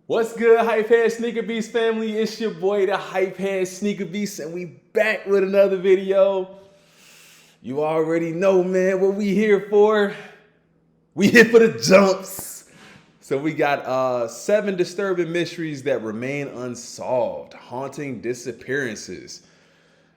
What's good, Hypehead Sneaker Beast family? It's your boy, the Hypehead Sneaker Beast, and we back with another video. You already know, man, what we here for. We here for the jumps. So we got 7 disturbing mysteries that remain unsolved, haunting disappearances.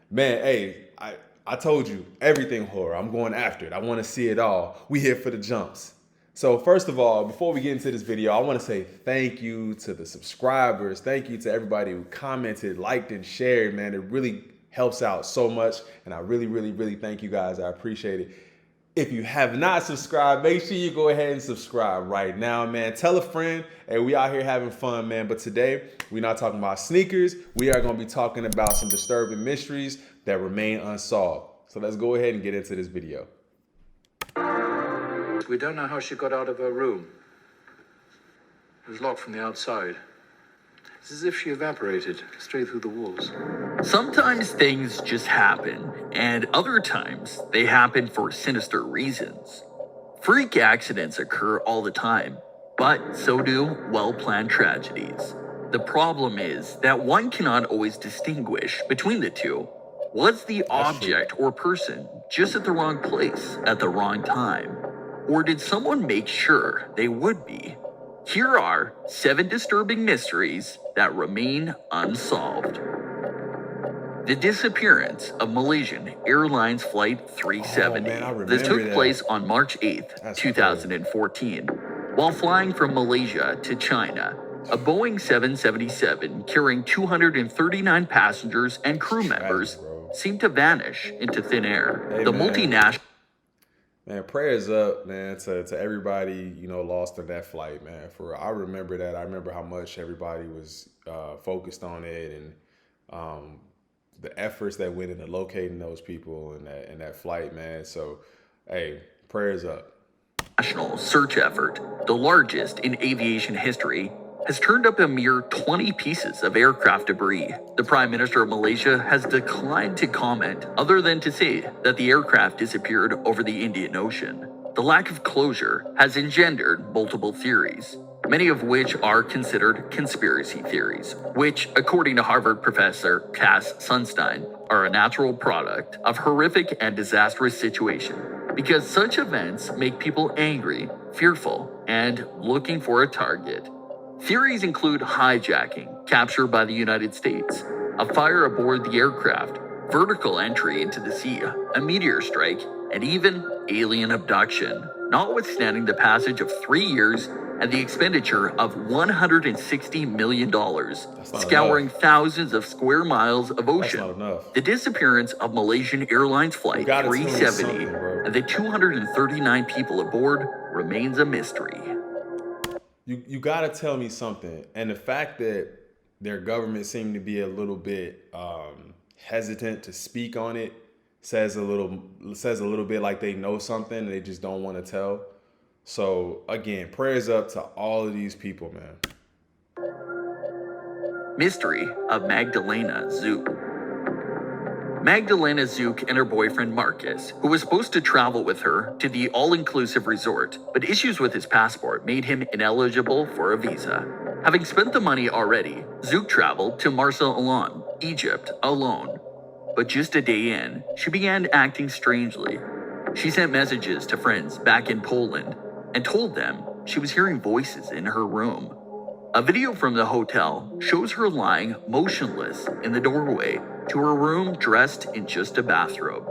Man, hey, I told you, everything horror. I'm going after it. I want to see it all. We here for the jumps. So first of all, before we get into this video, I want to say thank you to the subscribers. Thank you to everybody who commented, liked, and shared, man. It really helps out so much. And I really thank you guys. I appreciate it. If you have not subscribed, make sure you go ahead and subscribe right now, man. Tell a friend. Hey, we out here having fun, man. But today, we're not talking about sneakers. We are going to be talking about some disturbing mysteries that remain unsolved. So let's go ahead and get into this video. We don't know how she got out of her room. It was locked from the outside. It's as if she evaporated straight through the walls. Sometimes things just happen, and other times they happen for sinister reasons. Freak accidents occur all the time, but so do well-planned tragedies. The problem is that one cannot always distinguish between the two. Was the object or person just at the wrong place at the wrong time? Or did someone make sure they would be? Here are 7 disturbing mysteries that remain unsolved. The disappearance of Malaysian Airlines Flight 370. This took place on March 8th, 2014. While flying from Malaysia to China, a Boeing 777 carrying 239 passengers and crew members seemed to vanish into thin air. The multinational... Man, prayers up, man, to everybody, you know, lost on that flight, man. I remember that. I remember how much everybody was focused on it, and the efforts that went into locating those people in that flight, man. So, hey, prayers up. National search effort, the largest in aviation history, has turned up a mere 20 pieces of aircraft debris. The Prime Minister of Malaysia has declined to comment other than to say that the aircraft disappeared over the Indian Ocean. The lack of closure has engendered multiple theories, many of which are considered conspiracy theories, which, according to Harvard professor Cass Sunstein, are a natural product of horrific and disastrous situation, because such events make people angry, fearful, and looking for a target. Theories include hijacking, capture by the United States, a fire aboard the aircraft, vertical entry into the sea, a meteor strike, and even alien abduction. Notwithstanding the passage of 3 years and the expenditure of $160 million, scouring thousands of square miles of ocean, the disappearance of Malaysian Airlines Flight 370 and the 239 people aboard remains a mystery. You gotta tell me something. And the fact that their government seemed to be a little bit hesitant to speak on it says a little bit like they know something and they just don't want to tell. So again, prayers up to all of these people, man. Mystery of Magdalena Zook. Magdalena Zook and her boyfriend Marcus, who was supposed to travel with her to the all-inclusive resort, but issues with his passport made him ineligible for a visa. Having spent the money already, Zook traveled to Marsa Alam, Egypt, alone. But just a day in, she began acting strangely. She sent messages to friends back in Poland and told them she was hearing voices in her room. A video from the hotel shows her lying motionless in the doorway to her room dressed in just a bathrobe.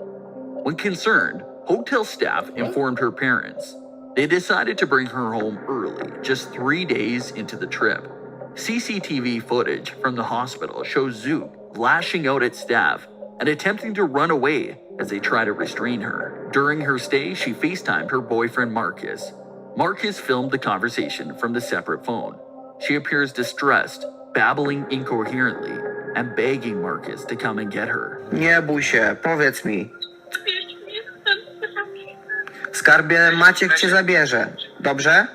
When concerned, hotel staff informed her parents. They decided to bring her home early, just 3 days into the trip. CCTV footage from the hospital shows Zook lashing out at staff and attempting to run away as they try to restrain her. During her stay, she FaceTimed her boyfriend Marcus. Marcus filmed the conversation from the separate phone. She appears distressed, babbling incoherently, and begging Marcus to come and get her. Nie bój się, powiedz mi. Skarbie, Maciek cię zabierze. Dobrze?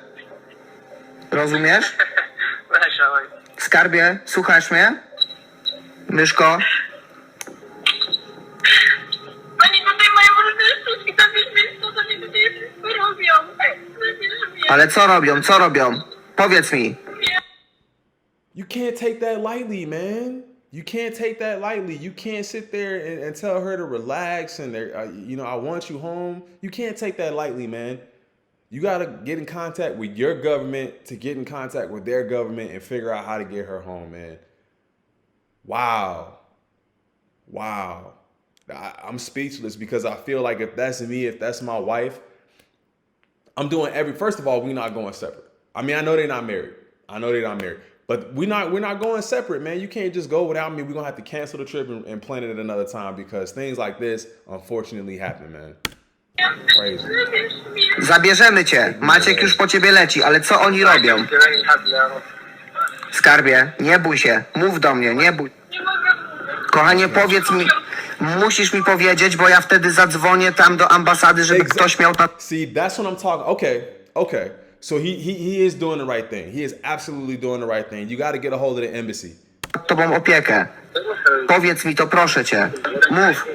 Rozumiesz? Skarbie, słuchasz mnie? Myszko? Oni tutaj mają różne sztuczki, tam wiesz, co oni tutaj wszystko robią. Ale co robią? Co robią? Powiedz mi. You can't take that lightly, man. You can't take that lightly. You can't sit there and tell her to relax and, I want you home. You can't take that lightly, man. You got to get in contact with your government to get in contact with their government and figure out how to get her home, man. Wow. I'm speechless because I feel like if that's me, if that's my wife, I'm doing first of all, we're not going separate. I mean, I know they're not married. But we're not going separate, man. You can't just go without me. We're going to have to cancel the trip and plan it another time because things like this unfortunately happen, man. Crazy. Zabierzemy cię. Maciek już po ciebie leci, ale co oni robią? Skarbie, nie bój się. Mów do mnie, nie bój. Kochanie, powiedz mi, musisz mi powiedzieć, bo ja wtedy zadzwonię tam do ambasady, żeby ktoś miał tam... See, that's what I'm talking. Okay. So he is doing the right thing. He is absolutely doing the right thing. You got to get a hold of the embassy. Nad tobą opiekę. Powiedz mi to, proszę cię. Mów.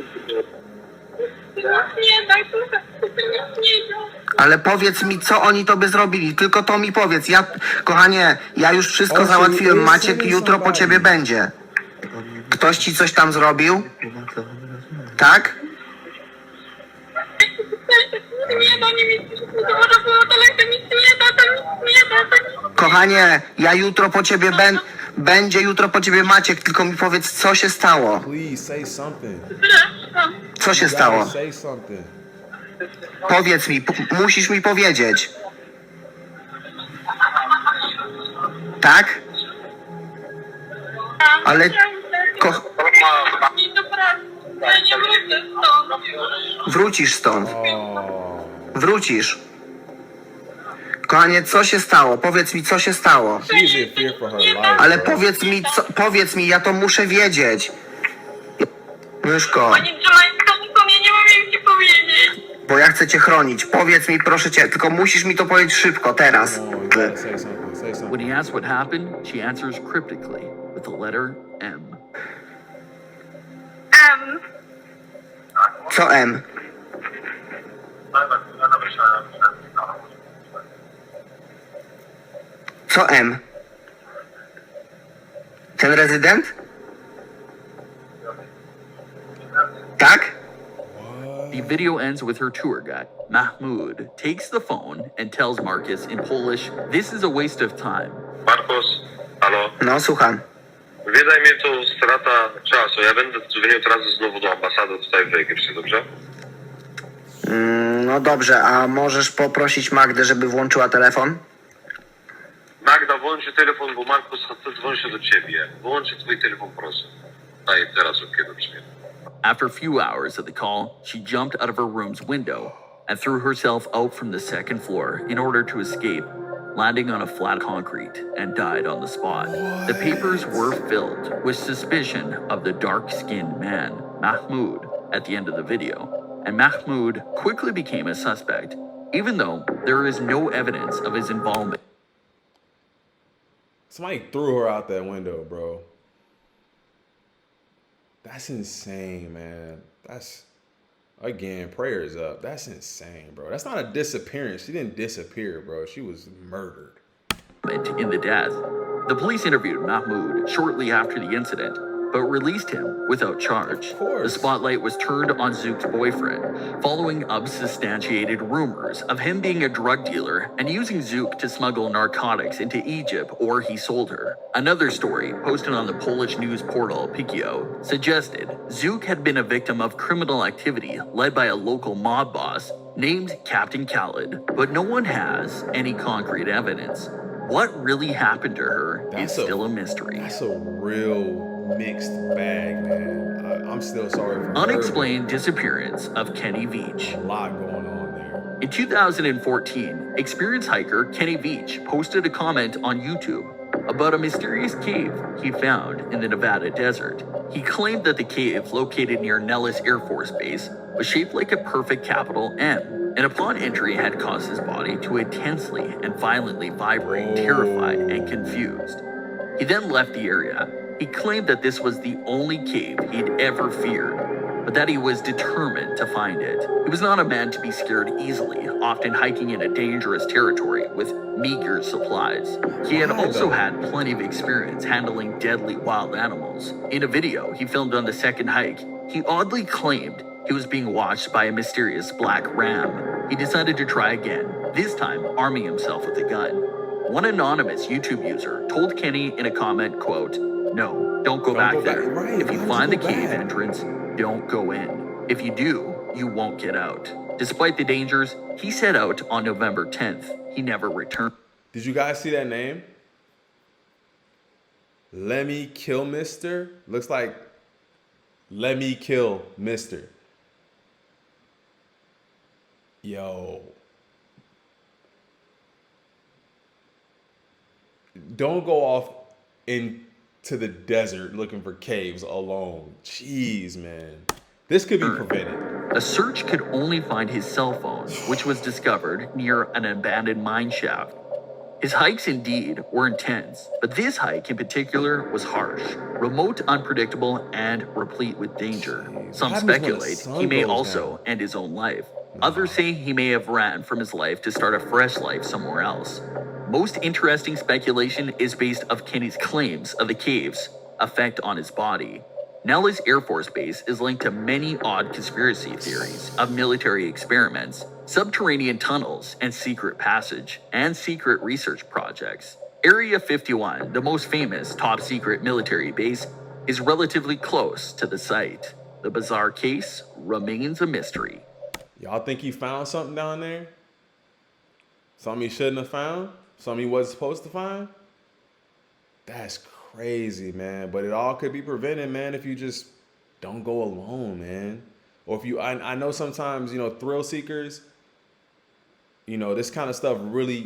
Nie, daj słuchaj, nie. Ale powiedz mi, co oni tobie zrobili. Tylko to mi powiedz. Kochanie, ja już wszystko załatwiłem. Maciek jutro po ciebie będzie. Ktoś ci coś tam zrobił? Tak? Nie da, nie mi to może było, ale to nic nie da. Kochanie, ja jutro po ciebie będzie jutro po ciebie Maciek, tylko mi powiedz, co się stało. Please say something. Co się stało? Say something. Powiedz mi, musisz mi powiedzieć. Tak? Ale... Wrócisz stąd. Wrócisz. Kochanie, co się stało? Powiedz mi, co się stało. She's in fear for her life. Ale powiedz mi, ja to muszę wiedzieć. Myszko, Oni trzymają to mnie, nie mogę ci powiedzieć. bo ja chcę cię chronić. Powiedz mi, proszę cię, tylko musisz mi to powiedzieć szybko, teraz. Come on, you gotta say something. Say something. When he asks what happened, she answers cryptically with the letter M. Co M? Co M? Ten rezydent? Tak? The video ends with her tour guide, Mahmoud, takes the phone and tells Marcus in Polish, "This is a waste of time." Markus, halo? No, słucham. Wydaje mi to strata czasu. Ja będę dzwonił teraz znowu do ambasady tutaj w Egipcie, dobrze? No dobrze, a możesz poprosić Magdę, żeby włączyła telefon? Magda, włączy telefon, bo Markus chce dzwonić do ciebie. Włączy twój telefon, proszę. Daj teraz, okej, dobrze. After a few hours of the call, she jumped out of her room's window and threw herself out from the second floor in order to escape, landing on a flat concrete and died on the spot. The papers were filled with suspicion of the dark-skinned man, Mahmoud, at the end of the video, and Mahmoud quickly became a suspect, even though there is no evidence of his involvement. Somebody threw her out that window, bro. That's insane, man. That's, again, prayers up. That's insane, bro. That's not a disappearance. She didn't disappear, bro. She was murdered. In the death. The police interviewed Mahmoud shortly after the incident, but released him without charge. Of course. The spotlight was turned on Zook's boyfriend, following unsubstantiated rumors of him being a drug dealer and using Zook to smuggle narcotics into Egypt, or he sold her. Another story, posted on the Polish news portal Pikio, suggested Zook had been a victim of criminal activity led by a local mob boss named Captain Khaled, but no one has any concrete evidence. What really happened to her is still a mystery. That's a real mixed bag, man. I'm still sorry for her. Unexplained disappearance of Kenny Veach. A lot going on there. In 2014, experienced hiker Kenny Veach posted a comment on YouTube about a mysterious cave he found in the Nevada desert. He claimed that the cave, located near Nellis Air Force Base, was shaped like a perfect capital M, and upon entry had caused his body to intensely and violently vibrate, terrified and confused. He then left the area. He claimed that this was the only cave he'd ever feared. but that he was determined to find it. He was not a man to be scared easily, often hiking in a dangerous territory with meager supplies. He had also had plenty of experience handling deadly wild animals. In a video he filmed on the second hike, he oddly claimed he was being watched by a mysterious black ram. He decided to try again, this time arming himself with a gun. One anonymous YouTube user told Kenny in a comment, quote, "No, don't go back there. Right, If you why find the would you go cave back? entrance, don't go in. If you do, you won't get out." Despite the dangers, he set out on November 10th. He never returned. Did you guys see that name? Lemmy Kill Mister? Looks like Lemmy Kill Mister. Yo. Don't go off into the desert looking for caves alone. Jeez, man. This could be prevented. A search could only find his cell phone, which was discovered near an abandoned mine shaft. His hikes indeed were intense, but this hike in particular was harsh, remote, unpredictable, and replete with danger. Some What happens when the speculate sun he may goes also down? end his own life. Others say he may have ran from his life to start a fresh life somewhere else. Most interesting speculation is based of Kenny's claims of the cave's effect on his body. Nellis Air Force Base is linked to many odd conspiracy theories of military experiments, subterranean tunnels and secret passage, and secret research projects. Area 51, the most famous top-secret military base, is relatively close to the site. The bizarre case remains a mystery. Y'all think he found something down there? Something he shouldn't have found? Something he wasn't supposed to find? That's crazy, man. But it all could be prevented, man, if you just don't go alone, man. Or if you, I know sometimes, thrill seekers, this kind of stuff really,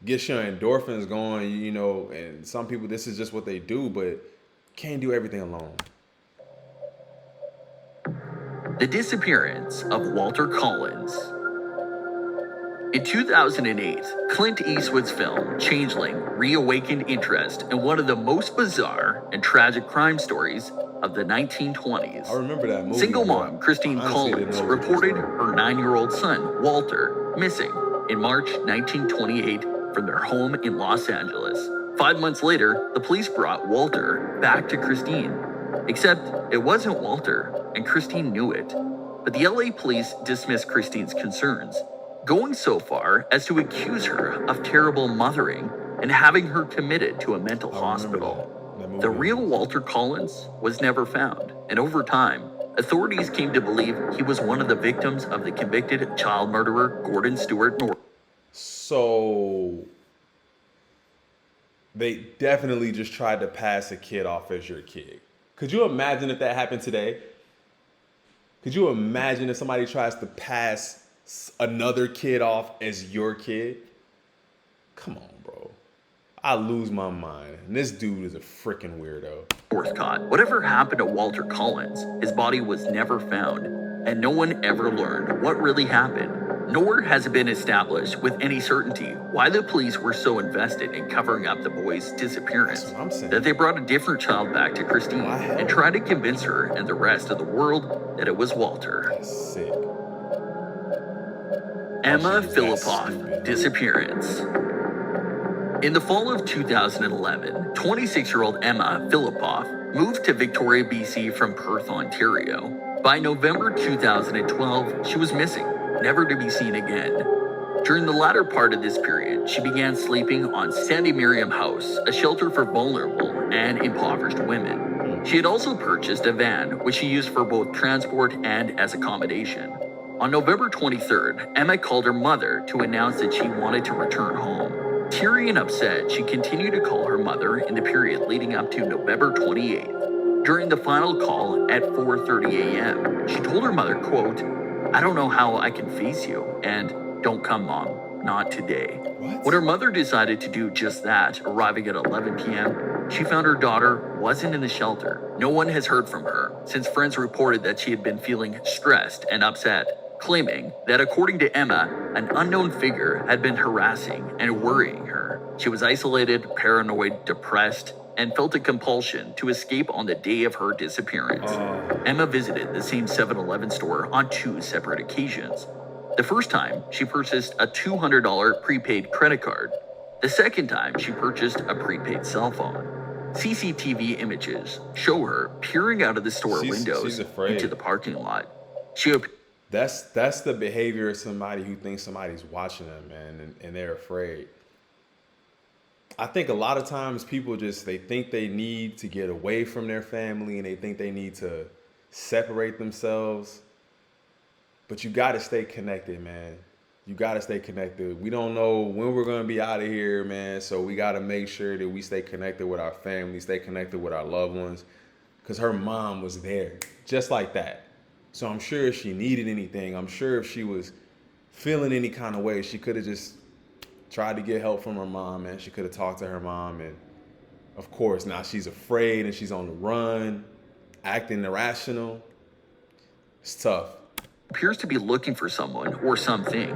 gets your endorphins going, and some people, this is just what they do, but can't do everything alone. The disappearance of Walter Collins. In 2008, Clint Eastwood's film Changeling reawakened interest in one of the most bizarre and tragic crime stories of the 1920s. I remember that movie. Single but mom Christine honestly, I didn't Collins know it was reported this her 9-year-old son, Walter, missing in March 1928 from their home in Los Angeles. 5 months later, the police brought Walter back to Christine. Except it wasn't Walter, and Christine knew it. But the LA police dismissed Christine's concerns, going so far as to accuse her of terrible mothering and having her committed to a mental hospital. The real Walter Collins was never found, and over time, authorities came to believe he was one of the victims of the convicted child murderer Gordon Stewart Norton. So they definitely just tried to pass a kid off as your kid. Could you imagine if that happened today? Could you imagine if somebody tries to pass another kid off as your kid? Come on, bro. I lose my mind. And this dude is a freaking weirdo. Northcott. Whatever happened to Walter Collins, his body was never found, and no one ever learned what really happened. Nor has it been established with any certainty why the police were so invested in covering up the boy's disappearance That's what I'm saying. that they brought a different child back to Christine Why hell? and tried to convince her and the rest of the world that it was Walter. That's sick. Emma That's Filipoff stupid. disappearance. In the fall of 2011, 26-year-old Emma Filipoff moved to Victoria, BC from Perth, Ontario. By November 2012, she was missing, never to be seen again. During the latter part of this period, she began sleeping on Sandy Miriam House, a shelter for vulnerable and impoverished women. She had also purchased a van, which she used for both transport and as accommodation. On November 23rd, Emma called her mother to announce that she wanted to return home. Teary and upset, she continued to call her mother in the period leading up to November 28th. During the final call at 4:30 a.m., she told her mother, quote, "I don't know how I can face you, and don't come, Mom, not today." What? When her mother decided to do just that, arriving at 11 p.m., she found her daughter wasn't in the shelter. No one has heard from her, since friends reported that she had been feeling stressed and upset, claiming that according to Emma, an unknown figure had been harassing and worrying her. She was isolated, paranoid, depressed, and felt a compulsion to escape on the day of her disappearance. Emma visited the same 7-Eleven store on 2 separate occasions. The first time, she purchased a $200 prepaid credit card. The second time, she purchased a prepaid cell phone. CCTV images show her peering out of the store windows into the parking lot. That's the behavior of somebody who thinks somebody's watching them, man, and they're afraid. I think a lot of times people they think they need to get away from their family and they think they need to separate themselves. But you got to stay connected, man. You got to stay connected. We don't know when we're going to be out of here, man. So we got to make sure that we stay connected with our family, stay connected with our loved ones. Because her mom was there just like that. So I'm sure if she needed anything, I'm sure if she was feeling any kind of way, she could have just tried to get help from her mom, man. She could have talked to her mom. And of course, now she's afraid and she's on the run, acting irrational. It's tough. Appears to be looking for someone or something.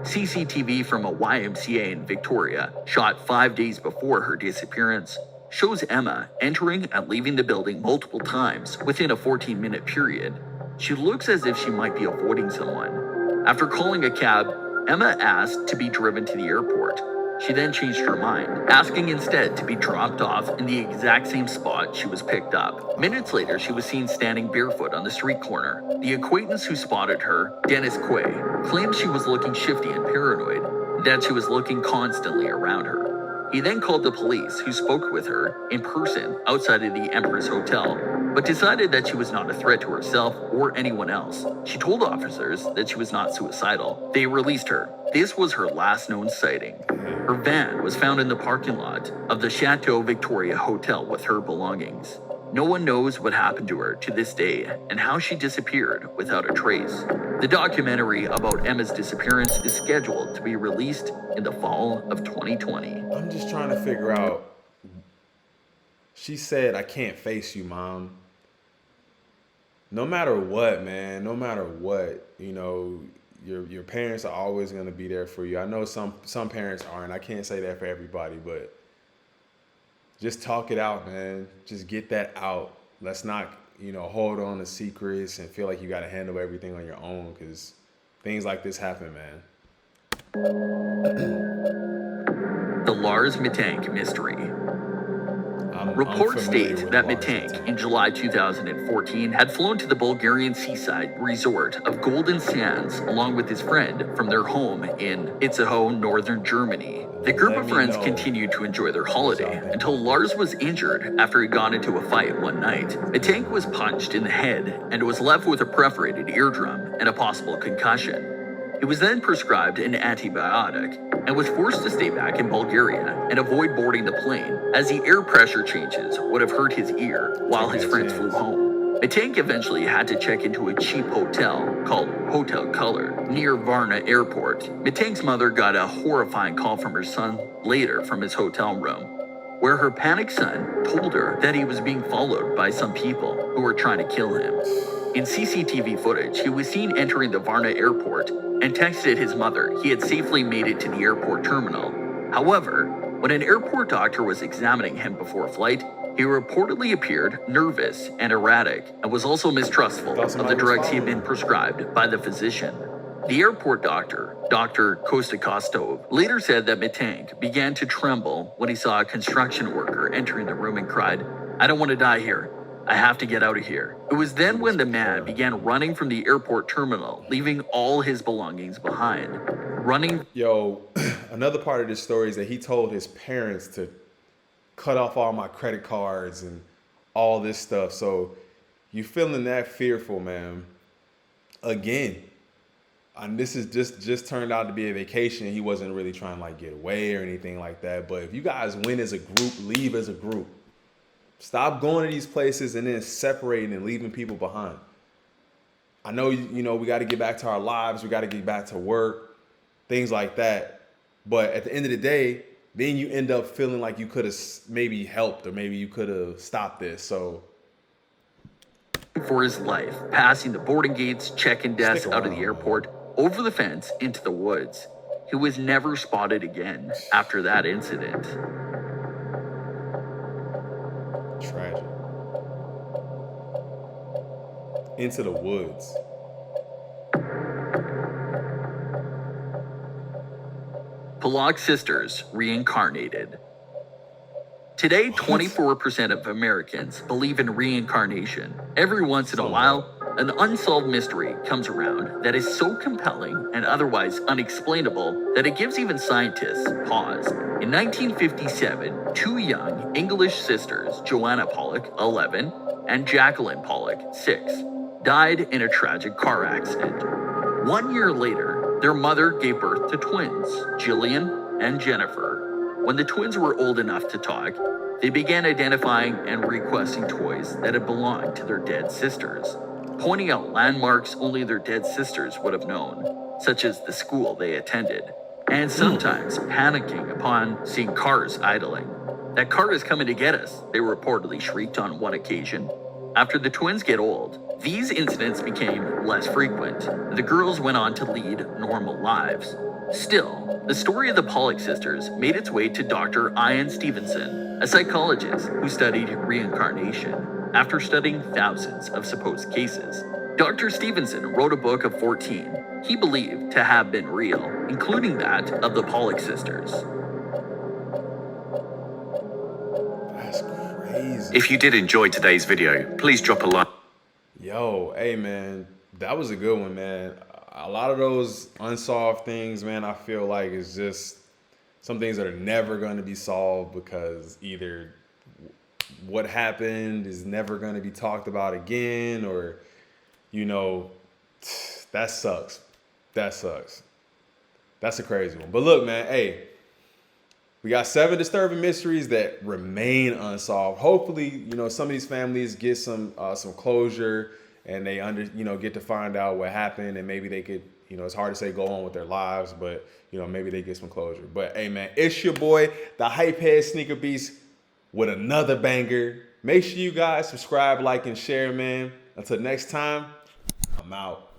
CCTV from a YMCA in Victoria, shot 5 days before her disappearance, shows Emma entering and leaving the building multiple times within a 14-minute period. She looks as if she might be avoiding someone. After calling a cab, Emma asked to be driven to the airport. She then changed her mind, asking instead to be dropped off in the exact same spot she was picked up. Minutes later, she was seen standing barefoot on the street corner. The acquaintance who spotted her, Dennis Quay, claimed she was looking shifty and paranoid, that she was looking constantly around her. He then called the police, who spoke with her in person outside of the Empress Hotel, but decided that she was not a threat to herself or anyone else. She told officers that she was not suicidal. They released her. This was her last known sighting. Her van was found in the parking lot of the Chateau Victoria Hotel with her belongings. No one knows what happened to her to this day and how she disappeared without a trace. The documentary about Emma's disappearance is scheduled to be released in the fall of 2020. I'm just trying to figure out. She said, "I can't face you, Mom." No matter what, man, no matter what, you know, your parents are always going to be there for you. I know some parents aren't. I can't say that for everybody, but just talk it out, man. Just get that out. Let's not, hold on to secrets and feel like you got to handle everything on your own, because things like this happen, man. The Lars Metank mystery. Reports state that Metank, in July 2014, had flown to the Bulgarian seaside resort of Golden Sands along with his friend from their home in Itzehoe, northern Germany. The group of friends continued to enjoy their holiday until Lars was injured after he got into a fight one night. Metank was punched in the head and was left with a perforated eardrum and a possible concussion. He was then prescribed an antibiotic and was forced to stay back in Bulgaria and avoid boarding the plane, as the air pressure changes would have hurt his ear while his friends flew home. Metank eventually had to check into a cheap hotel called Hotel Color near Varna Airport. Metank's mother got a horrifying call from her son later from his hotel room, where her panicked son told her that he was being followed by some people who were trying to kill him. In CCTV footage, he was seen entering the Varna airport and texted his mother he had safely made it to the airport terminal. However, when an airport doctor was examining him before flight, he reportedly appeared nervous and erratic and was also mistrustful of the drugs he had been prescribed by the physician. The airport doctor, Dr. Kostakostov, later said that Metank began to tremble when he saw a construction worker entering the room and cried, "I don't want to die here. I have to get out of here." It was then when the man began running from the airport terminal, leaving all his belongings behind. Another part of this story is that he told his parents to cut off all my credit cards and all this stuff. So you feeling that fearful, man. Again, and this is just turned out to be a vacation. He wasn't really trying to get away or anything like that. But if you guys win as a group, leave as a group. Stop going to these places and then separating and leaving people behind. I know, we got to get back to our lives. We got to get back to work, things like that. But at the end of the day, then you end up feeling like you could have maybe helped or maybe you could have stopped this. So for his life, passing the boarding gates, check-in desks out of the airport, over the fence into the woods. He was never spotted again after that incident. tragic. Into the Woods. Pollock sisters reincarnated. Today, 24% of Americans believe in reincarnation. Every once in a while, an unsolved mystery comes around that is so compelling and otherwise unexplainable that it gives even scientists pause. In 1957, two young English sisters, Joanna Pollock, 11, and Jacqueline Pollock, 6, died in a tragic car accident. 1 year later, their mother gave birth to twins, Jillian and Jennifer. When the twins were old enough to talk, they began identifying and requesting toys that had belonged to their dead sisters, pointing out landmarks only their dead sisters would have known, such as the school they attended, and sometimes panicking upon seeing cars idling. "That car is coming to get us," they reportedly shrieked on one occasion. After the twins get old, these incidents became less frequent. The girls went on to lead normal lives. Still, the story of the Pollock sisters made its way to Dr. Ian Stevenson, a psychologist who studied reincarnation. After studying thousands of supposed cases, Dr. Stevenson wrote a book of 14 he believed to have been real, including that of the Pollock sisters. That's crazy. If you did enjoy today's video, please drop a like. Yo, hey man, that was a good one, man. A lot of those unsolved things, man, I feel like it's just some things that are never going to be solved because either what happened is never going to be talked about again, or, you know, that sucks. That sucks. That's a crazy one. But look, man, hey, we got 7 disturbing mysteries that remain unsolved. Hopefully, you know, some of these families get some closure and they get to find out what happened, and maybe they could, you know, it's hard to say go on with their lives, but, you know, maybe they get some closure. But hey, man, it's your boy, the Hype Head Sneaker Beast, with another banger. Make sure you guys subscribe, like, and share, man. Until next time, I'm out.